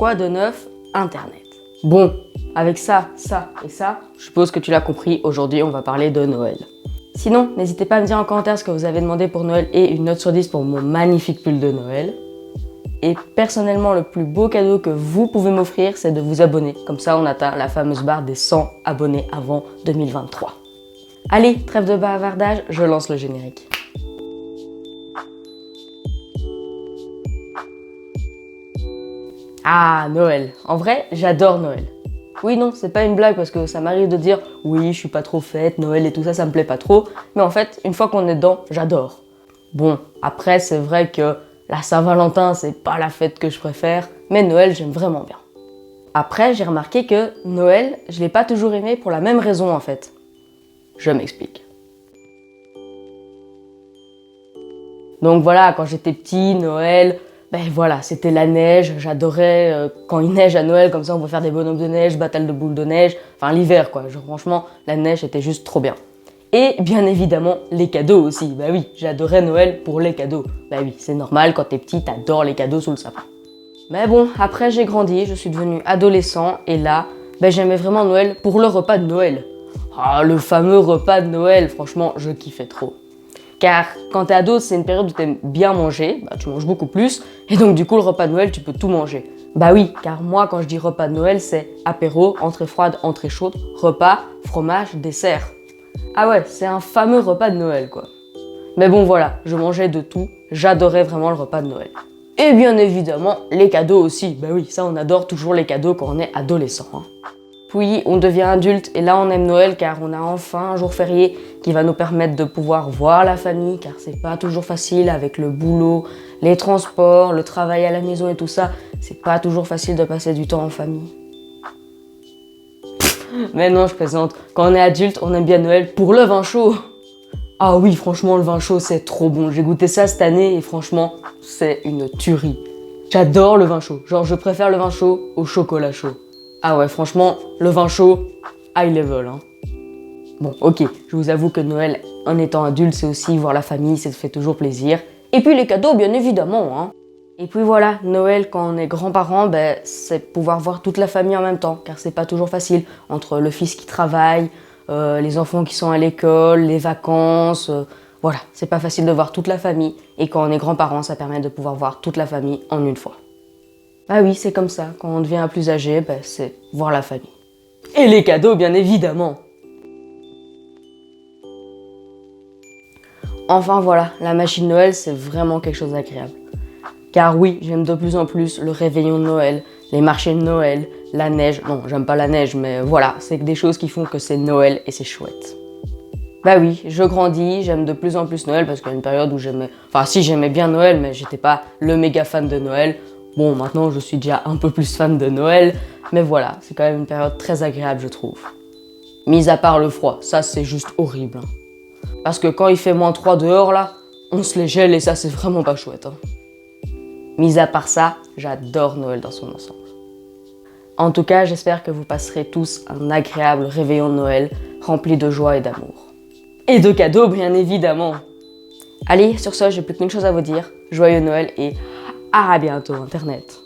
quoi de neuf? Internet. Bon, avec ça et ça, je suppose que tu l'as compris, aujourd'hui on va parler de Noël. Sinon, n'hésitez pas à me dire en commentaire ce que vous avez demandé pour Noël et une note sur 10 pour mon magnifique pull de Noël. Et personnellement, le plus beau cadeau que vous pouvez m'offrir, c'est de vous abonner. Comme ça, on atteint la fameuse barre des 100 abonnés avant 2023. Allez, trêve de bavardage, je lance le générique. Ah, Noël. En vrai, j'adore Noël. Oui, non, c'est pas une blague parce que ça m'arrive de dire « Oui, je suis pas trop fête, Noël et tout ça, ça me plaît pas trop. » Mais en fait, une fois qu'on est dedans, j'adore. Bon, après, c'est vrai que la Saint-Valentin, c'est pas la fête que je préfère, mais Noël, j'aime vraiment bien. Après, j'ai remarqué que Noël, je l'ai pas toujours aimé pour la même raison en fait. Je m'explique. Donc voilà, quand j'étais petit, Noël, ben voilà, c'était la neige, j'adorais quand il neige à Noël, comme ça on peut faire des bonhommes de neige, bataille de boules de neige, enfin l'hiver quoi, franchement, la neige était juste trop bien. Et bien évidemment, les cadeaux aussi, bah oui, j'adorais Noël pour les cadeaux. Bah oui, c'est normal, quand t'es petit, t'adores les cadeaux sous le sapin. Mais bon, après j'ai grandi, je suis devenu adolescent, et là, ben j'aimais vraiment Noël pour le repas de Noël. Ah, le fameux repas de Noël, franchement, je kiffais trop. Car quand t'es ado, c'est une période où t'aimes bien manger, bah, tu manges beaucoup plus, et donc du coup le repas de Noël, tu peux tout manger. Bah oui, car moi quand je dis repas de Noël, c'est apéro, entrée froide, entrée chaude, repas, fromage, dessert. Ah ouais, c'est un fameux repas de Noël quoi. Mais bon voilà, je mangeais de tout, j'adorais vraiment le repas de Noël. Et bien évidemment, les cadeaux aussi, bah oui, ça on adore toujours les cadeaux quand on est adolescent. Hein. Puis on devient adulte et là on aime Noël car on a enfin un jour férié qui va nous permettre de pouvoir voir la famille car c'est pas toujours facile avec le boulot, les transports, le travail à la maison et tout ça, c'est pas toujours facile de passer du temps en famille. Mais non, je plaisante, quand on est adulte, on aime bien Noël pour le vin chaud. Ah oui, franchement, le vin chaud, c'est trop bon. J'ai goûté ça cette année et franchement, c'est une tuerie. J'adore le vin chaud, genre je préfère le vin chaud au chocolat chaud. Ah ouais, franchement, le vin chaud, high level. Hein. Bon, ok, je vous avoue que Noël, en étant adulte, c'est aussi voir la famille, ça te fait toujours plaisir. Et puis les cadeaux, bien évidemment. Hein. Et puis voilà, Noël, quand on est grands-parents, ben, c'est pouvoir voir toute la famille en même temps, car c'est pas toujours facile. Entre le fils qui travaille, les enfants qui sont à l'école, les vacances, voilà, c'est pas facile de voir toute la famille. Et quand on est grands-parents, ça permet de pouvoir voir toute la famille en une fois. Ah oui, c'est comme ça, quand on devient plus âgé, ben, c'est voir la famille. Et les cadeaux, bien évidemment. Enfin voilà, la machine Noël, c'est vraiment quelque chose d'agréable. Car oui, j'aime de plus en plus le réveillon de Noël, les marchés de Noël, la neige. Non, j'aime pas la neige, mais voilà, c'est des choses qui font que c'est Noël et c'est chouette. Bah oui, je grandis, j'aime de plus en plus Noël parce qu'il y a une période où j'aimais... Enfin si, j'aimais bien Noël, mais j'étais pas le méga fan de Noël. Bon, maintenant je suis déjà un peu plus fan de Noël, mais voilà, c'est quand même une période très agréable, je trouve. Mis à part le froid, ça c'est juste horrible. Hein. Parce que quand il fait -3 dehors là, on se les gèle et ça c'est vraiment pas chouette. Hein. Mis à part ça, j'adore Noël dans son ensemble. En tout cas, j'espère que vous passerez tous un agréable réveillon de Noël, rempli de joie et d'amour. Et de cadeaux, bien évidemment. Allez, sur ce, j'ai plus qu'une chose à vous dire. Joyeux Noël et à bientôt Internet.